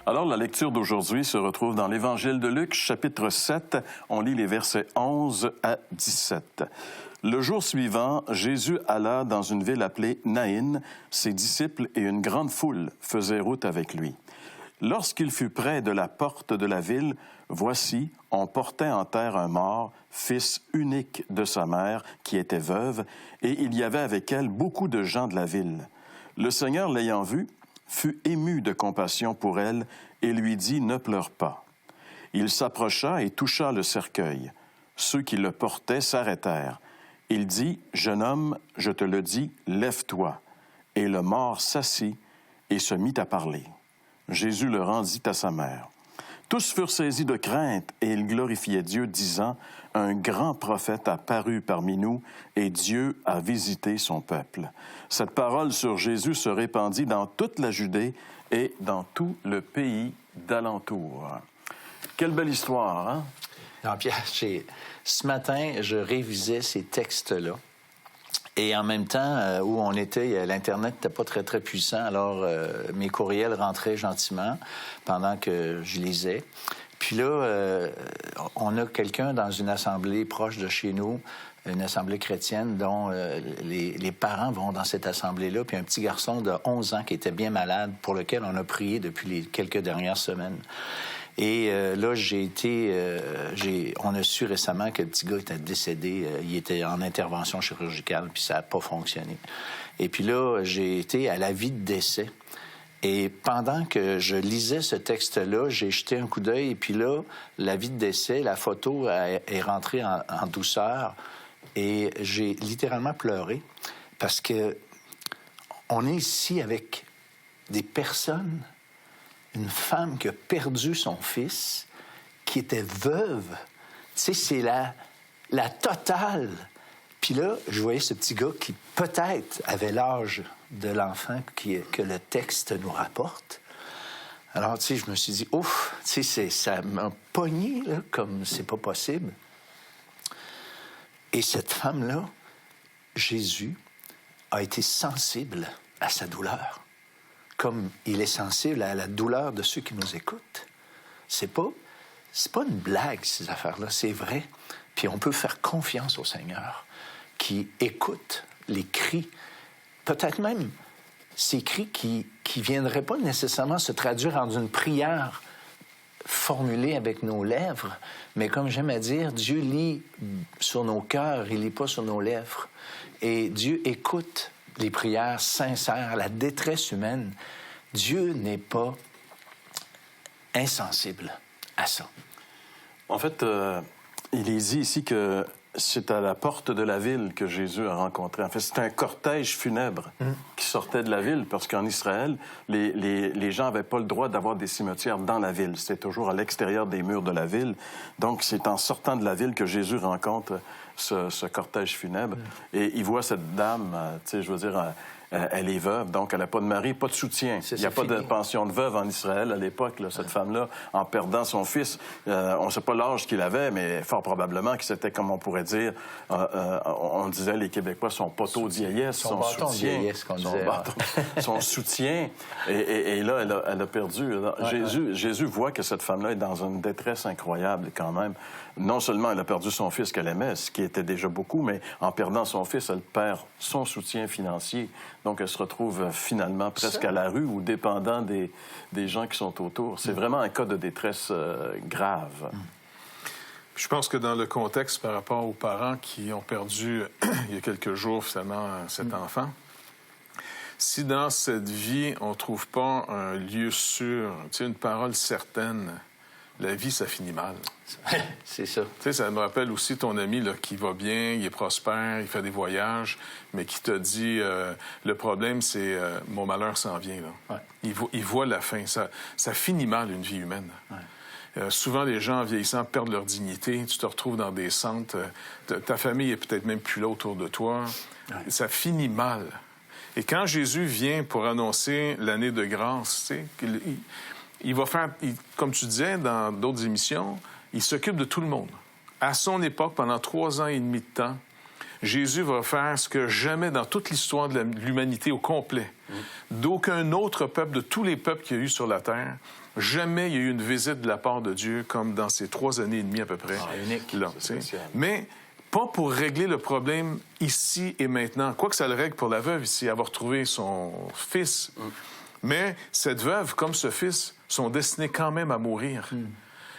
Alors, la lecture d'aujourd'hui se retrouve dans l'Évangile de Luc, chapitre 7. On lit les versets 11 à 17. Le jour suivant, Jésus alla dans une ville appelée Naïn. Ses disciples et une grande foule faisaient route avec lui. Lorsqu'il fut près de la porte de la ville, voici, on portait en terre un mort, fils unique de sa mère, qui était veuve, et il y avait avec elle beaucoup de gens de la ville. Le Seigneur, l'ayant vue, fut ému de compassion pour elle et lui dit « Ne pleure pas ». Il s'approcha et toucha le cercueil. Ceux qui le portaient s'arrêtèrent. Il dit « Jeune homme, je te le dis, lève-toi ». Et le mort s'assit et se mit à parler. Jésus le rendit à sa mère. Tous furent saisis de crainte et ils glorifiaient Dieu, disant « Un grand prophète a paru parmi nous et Dieu a visité son peuple. » Cette parole sur Jésus se répandit dans toute la Judée et dans tout le pays d'alentour. Quelle belle histoire, hein? Non, Pierre, ce matin, je révisais ces textes-là. Et en même temps, où on était, l'Internet n'était pas très, très puissant. Alors, mes courriels rentraient gentiment pendant que je lisais. Puis là, on a quelqu'un dans une assemblée proche de chez nous, une assemblée chrétienne, dont les parents vont dans cette assemblée-là. Puis un petit garçon de 11 ans qui était bien malade, pour lequel on a prié depuis les quelques dernières semaines. Et là, on a su récemment que le petit gars était décédé. Il était en intervention chirurgicale, puis ça n'a pas fonctionné. Et puis là, j'ai été à l'avis de décès. Et pendant que je lisais ce texte-là, j'ai jeté un coup d'œil, et puis là, l'avis de décès, la photo est rentrée en douceur, et j'ai littéralement pleuré, parce que on est ici avec des personnes. Une femme qui a perdu son fils, qui était veuve. Tu sais, c'est la totale. Puis là, je voyais ce petit gars qui, peut-être, avait l'âge de l'enfant que le texte nous rapporte. Alors, tu sais, je me suis dit, ouf, tu sais, ça m'a pogné, là, comme c'est pas possible. Et cette femme-là, Jésus, a été sensible à sa douleur. Comme il est sensible à la douleur de ceux qui nous écoutent. C'est pas une blague, ces affaires-là, c'est vrai. Puis on peut faire confiance au Seigneur, qui écoute les cris, peut-être même ces cris qui viendraient pas nécessairement se traduire en une prière formulée avec nos lèvres, mais comme j'aime à dire, Dieu lit sur nos cœurs, il lit pas sur nos lèvres. Et Dieu écoute les prières sincères, la détresse humaine. Dieu n'est pas insensible à ça. En fait, il est dit ici que c'est à la porte de la ville que Jésus a rencontré. En fait, c'est un cortège funèbre qui sortait de la ville, parce qu'en Israël, les gens n'avaient pas le droit d'avoir des cimetières dans la ville. C'était toujours à l'extérieur des murs de la ville. Donc, c'est en sortant de la ville que Jésus rencontre ce cortège funèbre. Et il voit cette dame, tu sais, je veux dire, elle est veuve, donc elle n'a pas de mari, pas de soutien. Il n'y a pas de pension de veuve en Israël à l'époque. Là, cette femme-là, en perdant son fils, on ne sait pas l'âge qu'il avait, mais fort probablement que c'était, comme on pourrait dire, on disait, les Québécois, son poteau de vieillesse, son bâton soutien. De vieillesse, qu'on disait, son soutien. Et là, elle a perdu. Jésus voit que cette femme-là est dans une détresse incroyable quand même. Non seulement elle a perdu son fils qu'elle aimait, ce qui était déjà beaucoup, mais en perdant son fils, elle perd son soutien financier. Donc, elle se retrouve finalement presque à la rue ou dépendant des gens qui sont autour. C'est vraiment un cas de détresse grave. Je pense que dans le contexte par rapport aux parents qui ont perdu il y a quelques jours finalement cet enfant, si dans cette vie on ne trouve pas un lieu sûr, une parole certaine, la vie, ça finit mal. C'est ça. Tu sais, ça me rappelle aussi ton ami là, qui va bien, il est prospère, il fait des voyages, mais qui te dit le problème, c'est mon malheur s'en vient. Là. Ouais. Il voit la fin. Ça finit mal, une vie humaine. Ouais. Souvent, les gens, en vieillissant, perdent leur dignité. Tu te retrouves dans des centres. Ta famille est peut-être même plus là autour de toi. Ouais. Ça finit mal. Et quand Jésus vient pour annoncer l'année de grâce, tu sais, il va faire, comme tu disais dans d'autres émissions, il s'occupe de tout le monde. À son époque, pendant 3 ans et demi de temps, Jésus va faire ce que jamais dans toute l'histoire de l'humanité au complet, d'aucun autre peuple, de tous les peuples qu'il y a eu sur la terre, jamais il y a eu une visite de la part de Dieu comme dans ces 3 années et demie à peu près. Unique. Là, mais pas pour régler le problème ici et maintenant. Quoi que ça le règle pour la veuve ici, avoir retrouvé son fils. Mais cette veuve, comme ce fils, sont destinés quand même à mourir.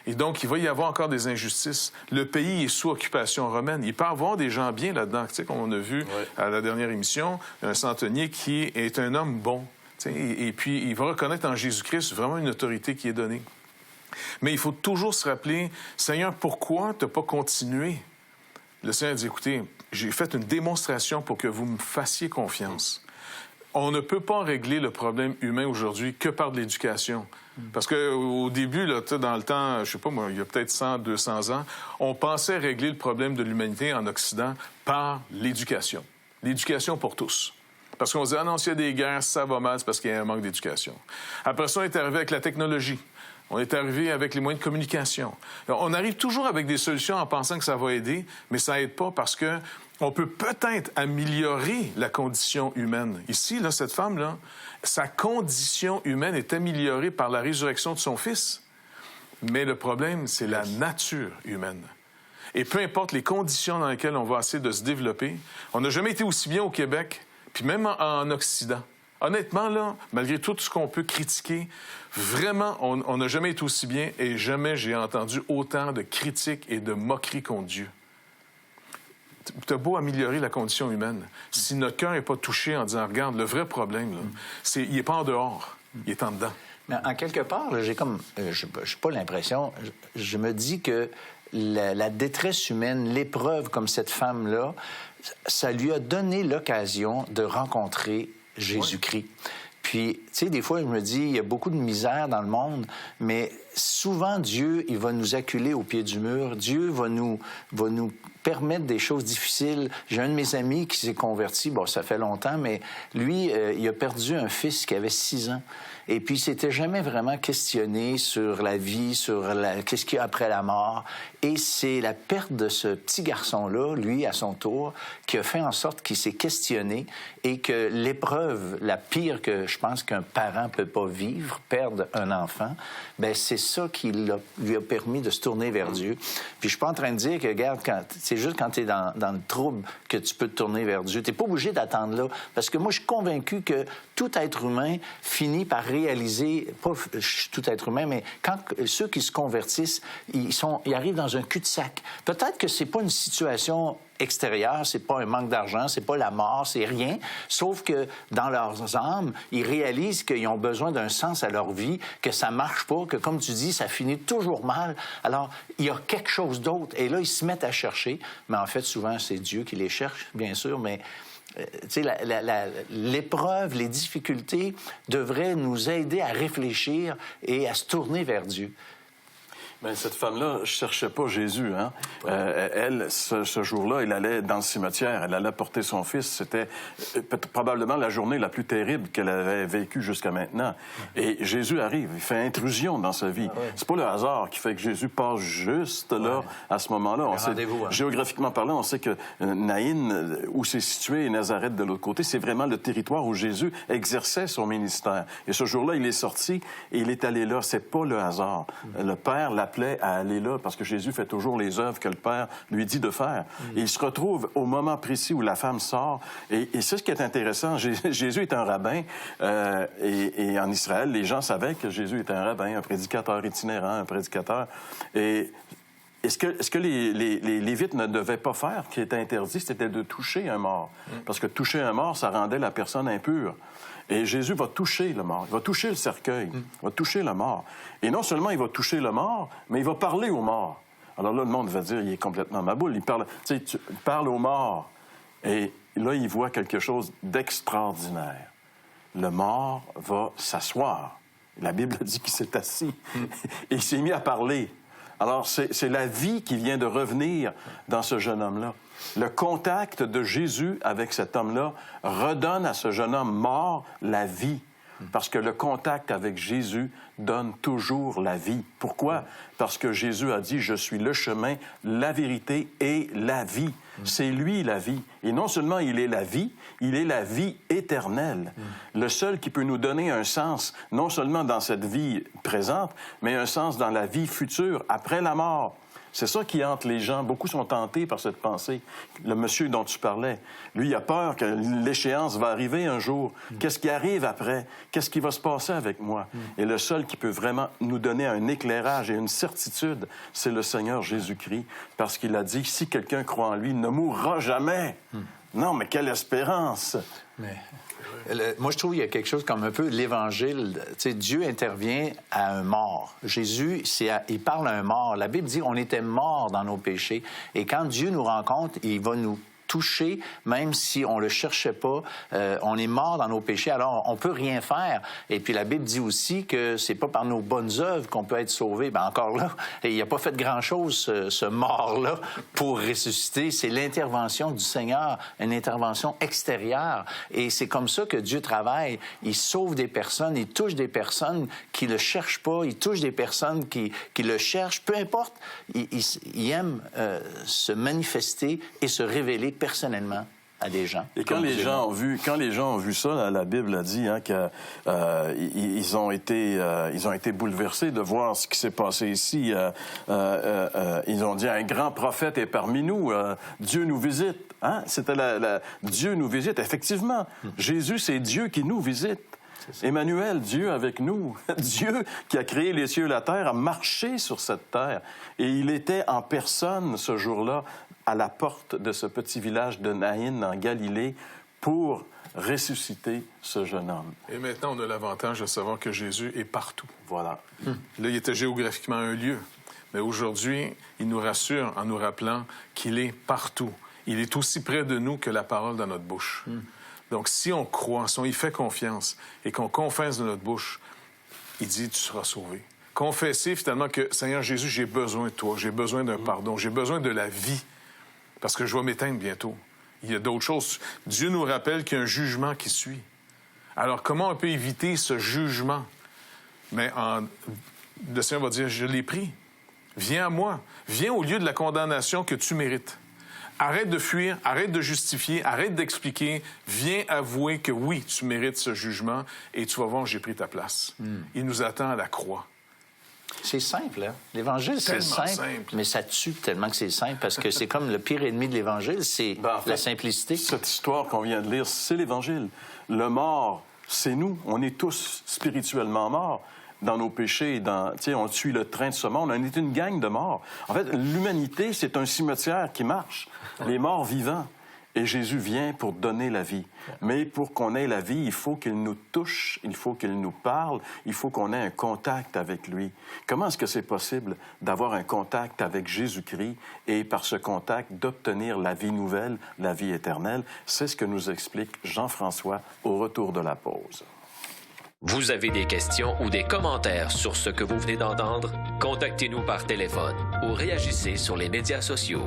Et donc, il va y avoir encore des injustices. Le pays est sous occupation romaine. Il peut y avoir des gens bien là-dedans. Tu sais, comme on a vu à la dernière émission, un centenier qui est un homme bon. Tu sais, et puis, il va reconnaître en Jésus-Christ vraiment une autorité qui est donnée. Mais il faut toujours se rappeler, Seigneur, pourquoi tu n'as pas continué? Le Seigneur dit, écoutez, j'ai fait une démonstration pour que vous me fassiez confiance. On ne peut pas régler le problème humain aujourd'hui que par de l'éducation. Parce qu'au début, là, dans le temps, je sais pas moi, il y a peut-être 100, 200 ans, on pensait régler le problème de l'humanité en Occident par l'éducation. L'éducation pour tous. Parce qu'on se dit, ah non, s'il y a des guerres, ça va mal, c'est parce qu'il y a un manque d'éducation. Après ça, on est arrivé avec la technologie. On est arrivé avec les moyens de communication. On arrive toujours avec des solutions en pensant que ça va aider, mais ça aide pas parce que on peut peut-être améliorer la condition humaine. Ici, là, cette femme-là, sa condition humaine est améliorée par la résurrection de son fils. Mais le problème, c'est la nature humaine. Et peu importe les conditions dans lesquelles on va essayer de se développer, on n'a jamais été aussi bien au Québec, puis même en Occident. Honnêtement, là, malgré tout ce qu'on peut critiquer, vraiment, on n'a jamais été aussi bien et jamais j'ai entendu autant de critiques et de moqueries contre Dieu. T'as beau améliorer la condition humaine. Si notre cœur n'est pas touché en disant, regarde, le vrai problème, là, il n'est pas en dehors, il est en dedans. Mais en quelque part, là, j'ai comme, je n'ai pas l'impression, je me dis que la détresse humaine, l'épreuve comme cette femme-là, ça lui a donné l'occasion de rencontrer Jésus-Christ. Puis, tu sais, des fois, je me dis, il y a beaucoup de misère dans le monde, mais souvent, Dieu, il va nous acculer au pied du mur. Dieu va nous permettre des choses difficiles. J'ai un de mes amis qui s'est converti, bon, ça fait longtemps, mais lui, il a perdu un fils qui avait 6 ans. Et puis, il s'était jamais vraiment questionné sur la vie, sur qu'est-ce qu'il y a après la mort. Et c'est la perte de ce petit garçon-là, lui, à son tour, qui a fait en sorte qu'il s'est questionné et que l'épreuve, la pire que je pense qu'un parent peut pas vivre, perdre un enfant, bien, c'est ça qui lui a permis de se tourner vers Dieu. Puis je suis pas en train de dire que, regarde, c'est juste quand tu es dans le trouble que tu peux te tourner vers Dieu. Tu n'es pas obligé d'attendre là. Parce que moi, je suis convaincu que tout être humain finit par réaliser, pas tout être humain, mais quand ceux qui se convertissent, ils arrivent dans un cul-de-sac. Peut-être que c'est pas une situation extérieure, c'est pas un manque d'argent, c'est pas la mort, c'est rien, sauf que dans leurs âmes, ils réalisent qu'ils ont besoin d'un sens à leur vie, que ça marche pas, que comme tu dis, ça finit toujours mal. Alors, il y a quelque chose d'autre, et là, ils se mettent à chercher, mais en fait, souvent, c'est Dieu qui les cherche, bien sûr, mais tu sais, l'épreuve, les difficultés devraient nous aider à réfléchir et à se tourner vers Dieu. Bien, cette femme-là ne cherchait pas Jésus. Hein? Elle, ce jour-là, elle allait dans le cimetière. Elle allait porter son fils. C'était probablement la journée la plus terrible qu'elle avait vécue jusqu'à maintenant. Et Jésus arrive. Il fait intrusion dans sa vie. C'est pas le hasard qui fait que Jésus passe juste là, à ce moment-là. On sait, géographiquement parlant, on sait que Naïn, où c'est situé, et Nazareth de l'autre côté, c'est vraiment le territoire où Jésus exerçait son ministère. Et ce jour-là, il est sorti et il est allé là. C'est pas le hasard. Le Père l'appelait à aller là parce que Jésus fait toujours les œuvres que le Père lui dit de faire. Et il se retrouve au moment précis où la femme sort. Et c'est ce qui est intéressant. Jésus est un rabbin et en Israël, les gens savaient que Jésus était un rabbin, un prédicateur itinérant, un prédicateur. Et ce que les Lévites ne devaient pas faire, qui était interdit, c'était de toucher un mort. Parce que toucher un mort, ça rendait la personne impure. Et Jésus va toucher le mort, il va toucher le cercueil, il va toucher le mort. Et non seulement il va toucher le mort, mais il va parler au mort. Alors là, le monde va dire, il est complètement maboule. Il parle au mort. Et là, il voit quelque chose d'extraordinaire. Le mort va s'asseoir. La Bible dit qu'il s'est assis. Et il s'est mis à parler. Alors, c'est la vie qui vient de revenir dans ce jeune homme-là. Le contact de Jésus avec cet homme-là redonne à ce jeune homme mort la vie. Parce que le contact avec Jésus donne toujours la vie. Pourquoi? Parce que Jésus a dit, je suis le chemin, la vérité et la vie. C'est lui la vie. Et non seulement il est la vie éternelle. Le seul qui peut nous donner un sens, non seulement dans cette vie présente, mais un sens dans la vie future, après la mort. C'est ça qui hante les gens. Beaucoup sont tentés par cette pensée. Le monsieur dont tu parlais, lui, il a peur que l'échéance va arriver un jour. Qu'est-ce qui arrive après? Qu'est-ce qui va se passer avec moi? Et le seul qui peut vraiment nous donner un éclairage et une certitude, c'est le Seigneur Jésus-Christ. Parce qu'il a dit, si quelqu'un croit en lui, il ne mourra jamais. Non, mais quelle espérance! Mais... moi, je trouve qu'il y a quelque chose comme un peu l'Évangile. Tu sais, Dieu intervient à un mort. Jésus, il parle à un mort. La Bible dit qu'on était morts dans nos péchés. Et quand Dieu nous rencontre, il va nous toucher, même si on le cherchait pas. On est mort dans nos péchés, alors on peut rien faire. Et puis la Bible dit aussi que c'est pas par nos bonnes œuvres qu'on peut être sauvé. Ben encore là, il n'a pas fait grand-chose, ce mort-là, pour ressusciter. C'est l'intervention du Seigneur, une intervention extérieure. Et c'est comme ça que Dieu travaille. Il sauve des personnes, il touche des personnes qui le cherchent pas, il touche des personnes qui le cherchent. Peu importe, il aime se manifester et se révéler personnellement à des gens. Et quand les gens ont vu ça, la Bible a dit qu'ils ont été bouleversés de voir ce qui s'est passé ici. Ils ont dit, un grand prophète est parmi nous, Dieu nous visite. Hein? C'était Dieu nous visite. Effectivement, Jésus, c'est Dieu qui nous visite. Emmanuel, Dieu avec nous. Dieu qui a créé les cieux et la terre a marché sur cette terre. Et il était en personne ce jour-là à la porte de ce petit village de Naïn en Galilée pour ressusciter ce jeune homme. Et maintenant, on a l'avantage de savoir que Jésus est partout. Voilà. Là, il était géographiquement un lieu. Mais aujourd'hui, il nous rassure en nous rappelant qu'il est partout. Il est aussi près de nous que la parole dans notre bouche. Donc, si on croit, si on y fait confiance et qu'on confesse de notre bouche, il dit, tu seras sauvé. Confesser finalement que, Seigneur Jésus, j'ai besoin de toi, j'ai besoin d'un pardon, j'ai besoin de la vie, parce que je vais m'éteindre bientôt. Il y a d'autres choses. Dieu nous rappelle qu'il y a un jugement qui suit. Alors, comment on peut éviter ce jugement? Mais le Seigneur va dire, je l'ai pris. Viens à moi. Viens au lieu de la condamnation que tu mérites. Arrête de fuir, arrête de justifier, arrête d'expliquer. Viens avouer que oui, tu mérites ce jugement et tu vas voir, j'ai pris ta place. Il nous attend à la croix. C'est simple, hein? L'Évangile, c'est simple, mais ça tue tellement que c'est simple, parce que c'est comme le pire ennemi de l'Évangile, c'est la simplicité. Cette histoire qu'on vient de lire, c'est l'Évangile. Le mort, c'est nous. On est tous spirituellement morts. Dans nos péchés, on suit le train de ce monde. On est une gang de morts. En fait, l'humanité, c'est un cimetière qui marche. Les morts vivants. Et Jésus vient pour donner la vie. Mais pour qu'on ait la vie, il faut qu'il nous touche, il faut qu'il nous parle, il faut qu'on ait un contact avec lui. Comment est-ce que c'est possible d'avoir un contact avec Jésus-Christ et par ce contact d'obtenir la vie nouvelle, la vie éternelle? C'est ce que nous explique Jean-François au retour de la pause. Vous avez des questions ou des commentaires sur ce que vous venez d'entendre? Contactez-nous par téléphone ou réagissez sur les médias sociaux.